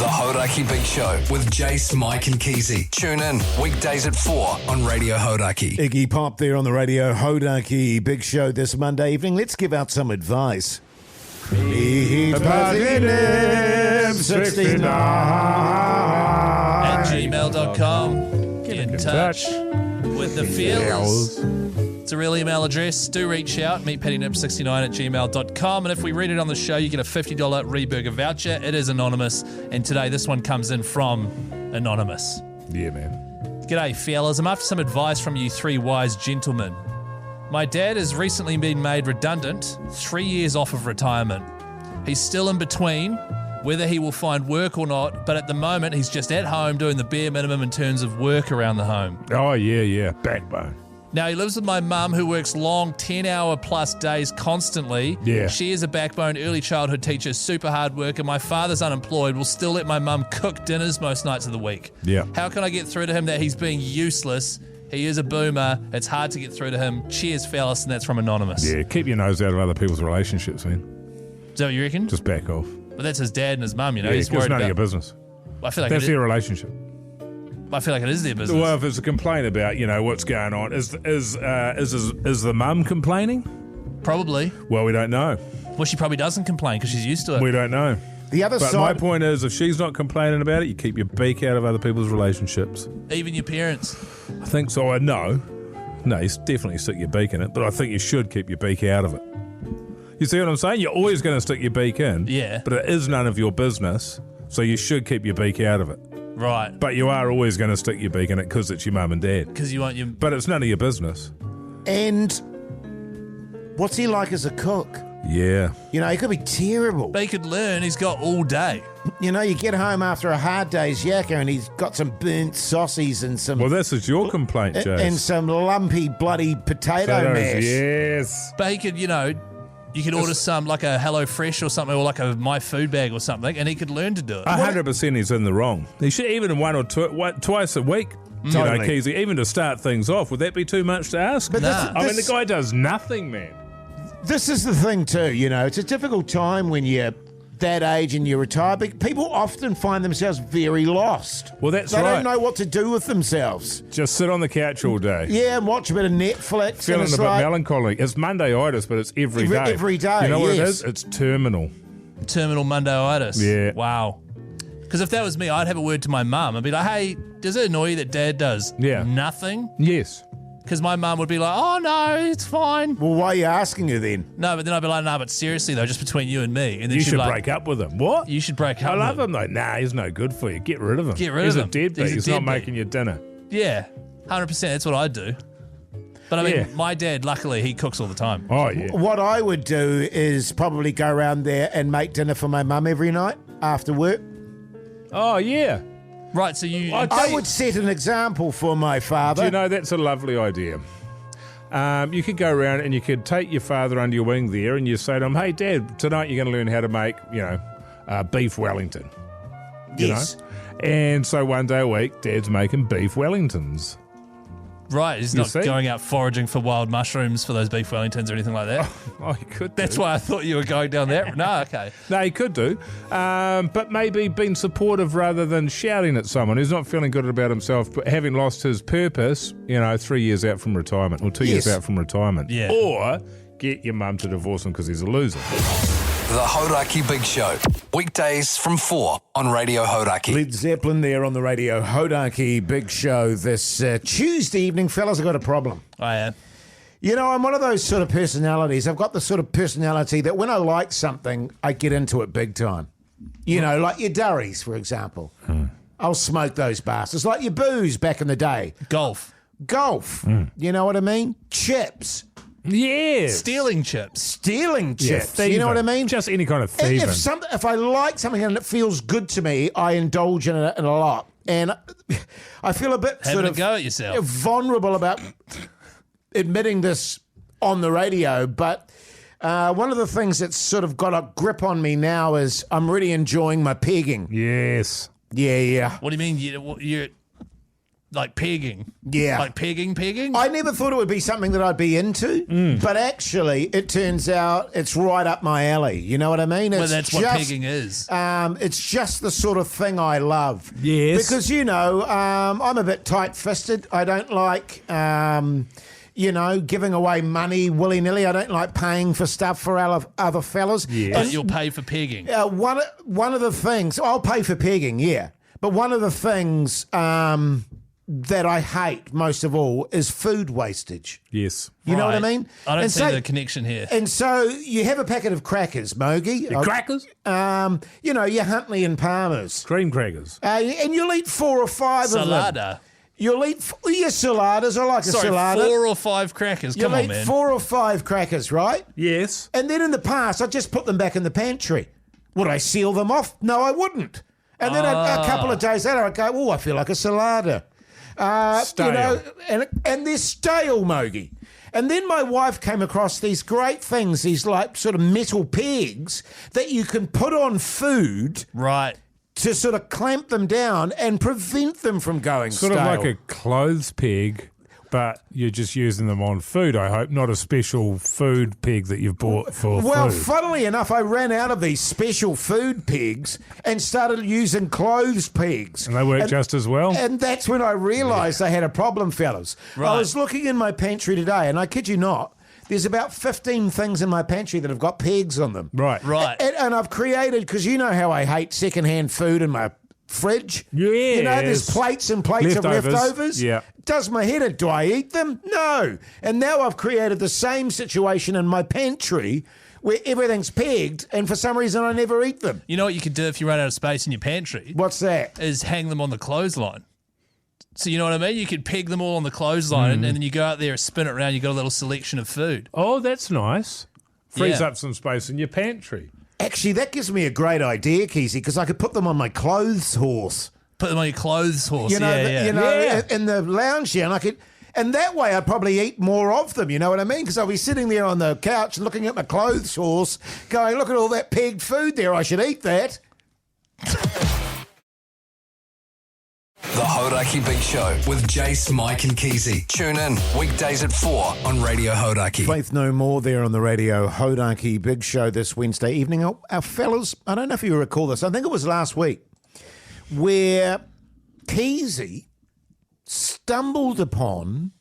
The Hauraki Big Show with Jace, Mike and Keyzie. Tune in weekdays at 4 on Radio Hauraki. Iggy Pop there on the Radio Hauraki Big Show this Monday evening. Let's give out some advice. @gmail.com. Get in touch with the feels. It's a real email address. Do reach out. meetpattynip69@gmail.com. And if we read it on the show, you get a $50 Reburger voucher. It is anonymous. And today this one comes in from Anonymous. Yeah, man. G'day, fellas. I'm after some advice from you three wise gentlemen. My dad has recently been made redundant, 3 years off of retirement. He's still in between whether he will find work or not, but at the moment he's just at home doing the bare minimum in terms of work around the home. Oh, yeah. Backbone. Now, he lives with my mum, who works long 10-hour-plus days constantly. Yeah. She is a backbone early childhood teacher, super hard worker. My father's unemployed, will still let my mum cook dinners most nights of the week. Yeah. How can I get through to him that he's being useless? He is a boomer. It's hard to get through to him. Cheers, fellas, and that's from Anonymous. Yeah, keep your nose out of other people's relationships, man. Is that what you reckon? Just back off. But that's his dad and his mum, you know. Yeah, He's worried it's none about... of your business. I feel like That's their relationship. I feel like it is their business. Well, if there's a complaint about, what's going on, is the mum complaining? Probably. Well, we don't know. Well, she probably doesn't complain because she's used to it. We don't know. The other But side. my point is, if she's not complaining about it, you keep your beak out of other people's relationships. Even your parents. I think so. No, you definitely stick your beak in it, but I think you should keep your beak out of it. You see what I'm saying? You're always going to stick your beak in. Yeah. But it is none of your business, so you should keep your beak out of it. Right. But you are always going to stick your beak in it because it's your mum and dad. Because you want your... But it's none of your business. And what's he like as a cook? Yeah. He could be terrible. But he could learn. He's got all day. You get home after a hard day's yakka and he's got some burnt saucies and some... Well, this is your complaint, Jace. And some lumpy, bloody potato mash. Yes. But he could, you could order some, like a Hello Fresh or something, or like a My Food bag or something, and he could learn to do it. 100% he's in the wrong. He should, even one or twice a week, Totally. Keyzie, even to start things off. Would that be too much to ask? But Nah. I mean, the guy does nothing, man. This is the thing too, it's a difficult time when you're that age and you retire, but people often find themselves very lost. Well, that's They right. don't know what to do with themselves. Just sit on the couch all day. Yeah, and watch a bit of Netflix. Feeling and a it's bit like, melancholy. It's Monday-itis, but it's every day. Every day, You know what it yes. is? It's terminal. Terminal Monday-itis. Yeah. Wow. Because if that was me, I'd have a word to my mum. I'd be like, hey, does it annoy you that Dad does nothing? Yes. Because my mum would be like, oh, no, it's fine. Well, why are you asking her then? No, but then I'd be like, no, but seriously, though, just between you and me. And then You she'd should be like, break up with him. What? You should break up I with love him, though. Nah, he's no good for you. Get rid of him. Get rid he's of a him. deadbeat. He's a He's not deadbeat. making your dinner. Yeah, 100%. That's what I'd do. But I mean, Yeah. my dad, luckily, he cooks all the time. Oh, yeah. What I would do is probably go around there and make dinner for my mum every night after work. Oh, yeah. Right, so you... I would set an example for my father. Do you know, that's a lovely idea. You could go around and you could take your father under your wing there and you say to him, hey, Dad, tonight you're going to learn how to make, beef Wellington. You Yes. know? And so one day a week, Dad's making beef Wellingtons. Right, he's You not see? going out foraging for wild mushrooms for those beef Wellingtons or anything like that. Oh, he could That's do. why I thought you were going down that. No, okay. No, he could do. But maybe being supportive rather than shouting at someone who's not feeling good about himself, but having lost his purpose, 3 years out from retirement, or 2 years Yes. out from retirement. Yeah. Or get your mum to divorce him because he's a loser. The Hauraki Big Show. Weekdays from 4 on Radio Hauraki. Led Zeppelin there on the Radio Hauraki Big Show this Tuesday evening. Fellas, I've got a problem. I am. I'm one of those sort of personalities. I've got the sort of personality that when I like something, I get into it big time. Like your durries, for example. I'll smoke those bastards. Like your booze back in the day. Golf. Golf. You know what I mean? Chips. Yes. Stealing chips. Stealing chips. thieving. You know what I mean? Just any kind of thieving. If I like something and it feels good to me, I indulge in it a lot. And I feel a bit Having sort a of go at yourself. vulnerable about admitting this on the radio, but one of the things that's sort of got a grip on me now is I'm really enjoying my pegging. Yes. Yeah. What do you mean? Like pegging. Yeah. Like pegging. I never thought it would be something that I'd be into, but actually it turns out it's right up my alley. You know what I mean? Well, that's what pegging is. It's just the sort of thing I love. Yes. Because, I'm a bit tight-fisted. I don't like... giving away money willy-nilly. I don't like paying for stuff for other fellas. Yes. But you'll pay for pegging. One of the things... I'll pay for pegging, yeah. But one of the things that I hate most of all is food wastage. Yes. You know what I Right. mean? I don't And see the connection here. And so you have a packet of crackers, Mogi. Crackers? Your Huntley and Palmer's. Cream crackers. And you'll eat 4 or 5 of them. Salada. You'll eat saladas. I like a Sorry, salada. 4 or 5 crackers. Come You'll on, eat man. 4 or 5 crackers, right? Yes. And then in the past, I'd just put them back in the pantry. Would I seal them off? No, I wouldn't. And then a couple of days later, I'd go, oh, I feel like a salada. Stale. And they're stale, Mogi. And then my wife came across these great things, these like sort of metal pegs that you can put on food Right. to sort of clamp them down and prevent them from going Sort stale. of like a clothes peg, but you're just using them on food, I hope, not a special food peg that you've bought for Well, food. funnily enough, I ran out of these special food pegs and started using clothes pegs. And they work just as well? And that's when I realised I had a problem, fellas. Right. I was looking in my pantry today, and I kid you not, there's about 15 things in my pantry that have got pegs on them. Right. Right. And I've created, because you know how I hate secondhand food in my fridge. Yes. You know, there's plates and plates of leftovers. Yeah. Does my head in? Do I eat them? No. And now I've created the same situation in my pantry where everything's pegged, and for some reason I never eat them. You know what you could do if you run out of space in your pantry? What's that? Is hang them on the clothesline. So you know what I mean? You could peg them all on the clothesline and then you go out there and spin it around. You got a little selection of food. Oh, that's nice. Frees Yeah. up some space in your pantry. Actually, that gives me a great idea, Keyzie, because I could put them on my clothes horse. Put them on your clothes horse. You know, yeah. in the lounge here, and I could, and that way I'd probably eat more of them. You know what I mean? Because I'll be sitting there on the couch looking at my clothes horse, going, "Look at all that pegged food there. I should eat that." The Hauraki Big Show with Jace, Mike and Keyzie. Tune in weekdays at 4 on Radio Hauraki. Faith No More there on the Radio Hauraki Big Show this Wednesday evening. Our fellas, I don't know if you recall this, I think it was last week, where Keyzie stumbled upon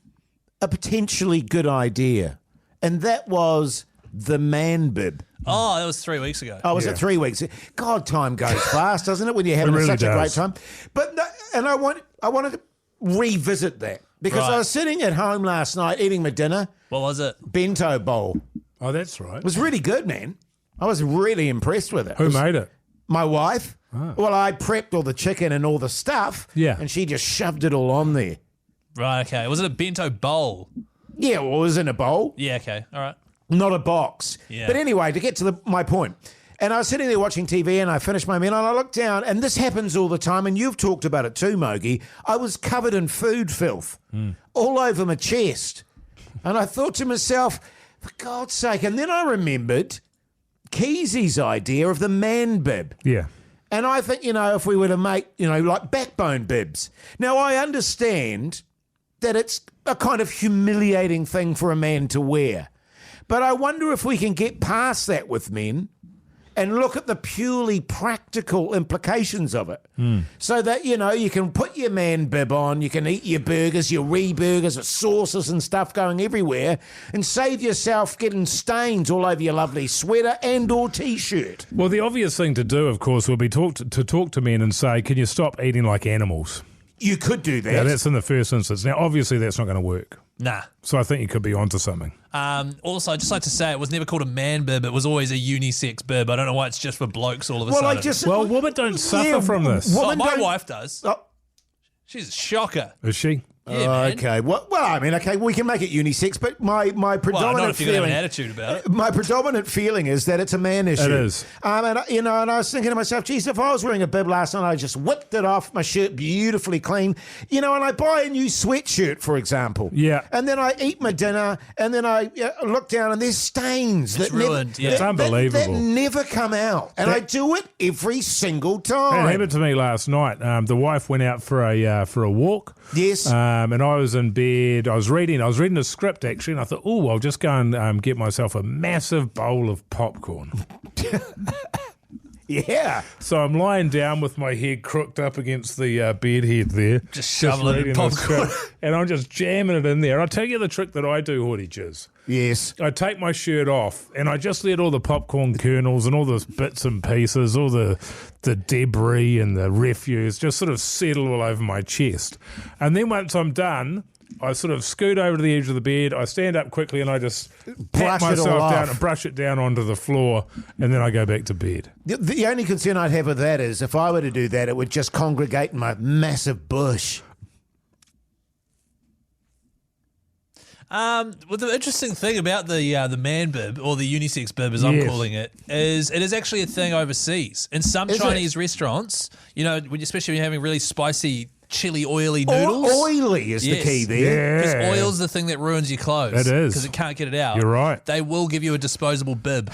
a potentially good idea, and that was the man bib. Oh, that was 3 weeks ago. Oh, was it 3 weeks? God, time goes fast, doesn't it, when you're having It really such a great does. time? But no, and I wanted to revisit that because Right. I was sitting at home last night eating my dinner, What was it? bento bowl. Oh, that's right. It was really good, man. I was really impressed with it. Who made it? My wife. Well, I prepped all the chicken and all the stuff. Yeah. And she just shoved it all on there. Right, okay. Was it a bento bowl? Yeah, well, it was in a bowl, Yeah, okay. All right. not a box. Yeah. But anyway, to get to my point. And I was sitting there watching TV and I finished my meal and I looked down, and this happens all the time, and you've talked about it too, Mogi. I was covered in food filth all over my chest. And I thought to myself, for God's sake. And then I remembered Keyzie's idea of the man bib. Yeah. And I think, if we were to make, like backbone bibs. Now, I understand that it's a kind of humiliating thing for a man to wear. But I wonder if we can get past that with men and look at the purely practical implications of it. So that, you can put your man bib on, you can eat your burgers, your re-burgers, with sauces and stuff going everywhere, and save yourself getting stains all over your lovely sweater and or T-shirt. Well, the obvious thing to do, of course, would be to talk to men and say, can you stop eating like animals? You could do that. Yeah, that's in the first instance. Now, obviously, that's not going to work. Nah. So I think you could be onto something. Also, I'd just like to say it was never called a man bib. It was always a unisex bib. I don't know why it's just for blokes all of a sudden. Well, women don't suffer from this. Oh, women my don't- wife does. Oh, She's a shocker. Is she? Yeah, man. Okay. Well, I mean, okay, we can make it unisex, but my Well, predominant not if you're going to feeling, have an attitude about it. my predominant feeling is that it's a man issue. It is. And and I was thinking to myself, geez, if I was wearing a bib last night, I just whipped it off, my shirt beautifully clean, and I buy a new sweatshirt, for example. Yeah. And then I eat my dinner, and then I look down, and there's stains. It's ruined, yeah. It's unbelievable. That never come out, and I do it every single time. It happened to me last night. The wife went out for a walk. Yes. And I was in bed. I was reading a script actually, and I thought, I'll just go and get myself a massive bowl of popcorn. Yeah. So I'm lying down with my head crooked up against the bed head there. Just shoveling reading popcorn. the script, and I'm just jamming it in there. I'll tell you the trick that I do, Hoyte Jizz. Yes. I take my shirt off and I just let all the popcorn kernels and all the bits and pieces, all the debris and the refuse just sort of settle all over my chest. And then once I'm done, I sort of scoot over to the edge of the bed, I stand up quickly and I just pat Brush it all myself down off. and brush it down onto the floor, and then I go back to bed. The only concern I'd have with that is if I were to do that, it would just congregate in my massive bush. Well, the interesting thing about the man bib, or the unisex bib as I'm Yes. calling it is actually a thing overseas. In some Is it? Chinese restaurants, especially when you're having really spicy, chili, oily noodles. Oily is the Yes. key there. Because Yeah. oil's the thing that ruins your clothes. It is. Because it can't get it out. You're right. They will give you a disposable bib.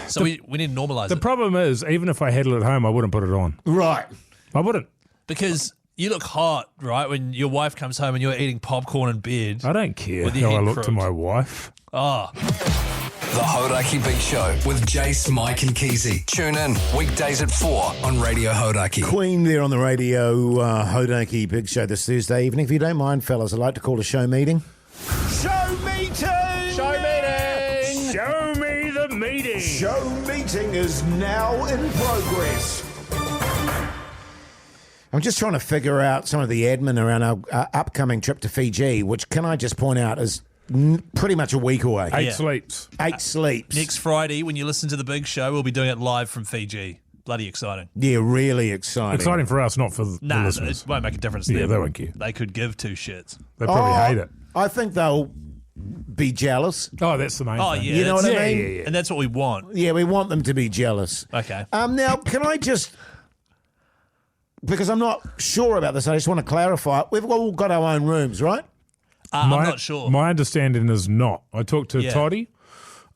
So we need to normalise The it. problem is, even if I had it at home, I wouldn't put it on. Right. I wouldn't. Because you look hot, right, when your wife comes home and you're eating popcorn in bed. I don't care With your how I head look to crooked. my wife. Oh, The Hauraki Big Show with Jace, Mike and Keyzie. Tune in weekdays at 4 on Radio Hauraki. Queen there on the radio, Hauraki Big Show this Thursday evening. If you don't mind, fellas, I'd like to call a show meeting. Show meeting! Show meeting! Show me the meeting. Show meeting is now in progress. I'm just trying to figure out some of the admin around our upcoming trip to Fiji, which, can I just point out, is pretty much a week away. 8 Yeah. sleeps. 8 sleeps. next Friday, when you listen to the big show, we'll be doing it live from Fiji. Bloody exciting. Yeah, really exciting. Exciting for us, not for the Nah, listeners. it won't make a difference to Yeah, them. they won't care. They could give two shits. They probably hate it. I think they'll be jealous. Oh, that's the main Oh, thing. yeah. You know what I that's- mean? And that's what we want. Yeah, we want them to be jealous. Okay. Now, can I just, because I'm not sure about this, I just want to clarify. We've all got our own rooms, right? I'm not sure. My understanding is not. I talked to Yeah. Toddy,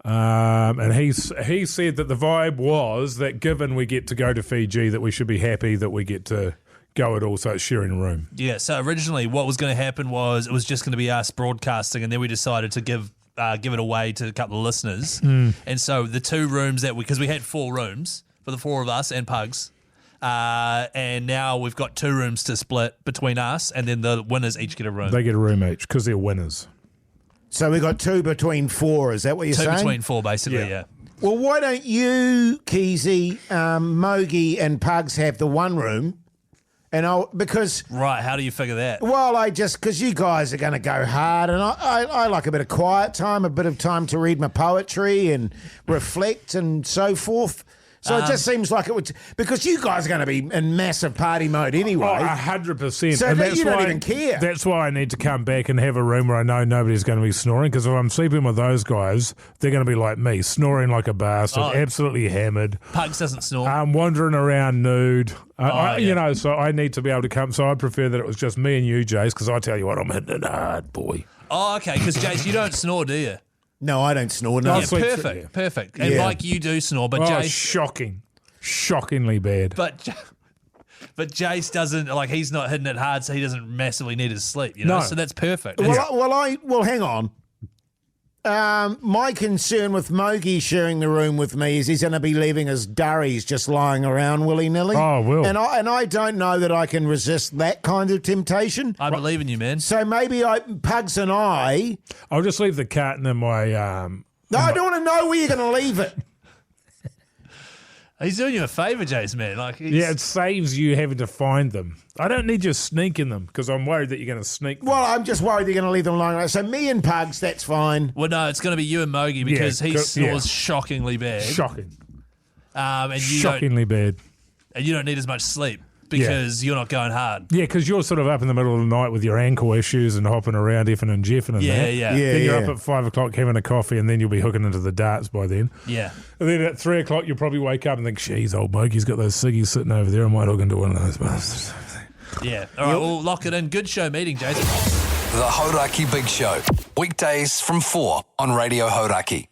and he said that the vibe was that given we get to go to Fiji, that we should be happy that we get to go at all, so it's sharing a room. Yeah, so originally what was going to happen was it was just going to be us broadcasting, and then we decided to give it away to a couple of listeners. And so the two rooms because we had 4 rooms for the 4 of us and Pugs, and now we've got 2 rooms to split between us, and then the winners each get a room. They get a room each because they're winners. So we got 2 between 4. Is that what you're 2 saying? between 4, basically, Yeah. yeah. Well, why don't you, Keyzie, Mogi, and Pugs have the one room? And because Right, how do you figure that? because you guys are going to go hard, and I like a bit of quiet time, a bit of time to read my poetry and reflect and so forth. So it just seems like it would, because you guys are going to be in massive party mode anyway. 100%. So And that that's you don't why- even care. That's why I need to come back and have a room where I know nobody's going to be snoring, because if I'm sleeping with those guys, they're going to be like me, snoring like a bastard, Oh. absolutely hammered. Pugs doesn't snore. I'm wandering around nude. yeah. You know, so I need to be able to come. So I'd prefer that it was just me and you, Jace, because I tell you what, I'm hitting it hard, boy. Oh, okay, because Jace, you don't snore, do you? No, I don't snore. No. I'll Yeah, sleep perfect, through, yeah. perfect. And Yeah. Mike, you do snore, but Oh, Jace... shockingly bad. But Jace doesn't, like, he's not hitting it hard, so he doesn't massively need his sleep, you know? No. So that's perfect. Well, hang on. My concern with Mogi sharing the room with me is he's going to be leaving his durries just lying around willy-nilly. Oh, will. And I don't know that I can resist that kind of temptation. I believe in you, man. So maybe Pugs and I... I'll just leave the carton in my. No, I don't want to know where you're going to leave it. He's doing you a favour, Jace, man. Like, Yeah, it saves you having to find them. I don't need you sneaking them because I'm worried that you're going to sneak them. Well, I'm just worried you're going to leave them lying around. So me and Pugs, that's fine. Well, no, it's going to be you and Mogi because he snores shockingly bad. Shocking. And you Shockingly bad. don't need as much sleep because you're not going hard. Yeah, because you're sort of up in the middle of the night with your ankle issues and hopping around effing and jeffing and that. Yeah. Then you're up at 5 o'clock having a coffee, and then you'll be hooking into the darts by then. Yeah. And then at 3 o'clock, you'll probably wake up and think, "Jeez, old bloke, he's got those ciggies sitting over there. I might hook into one of those bastards." Yeah. All right, we'll lock it in. Good show meeting, Jason. The Hauraki Big Show. Weekdays from 4 on Radio Hauraki.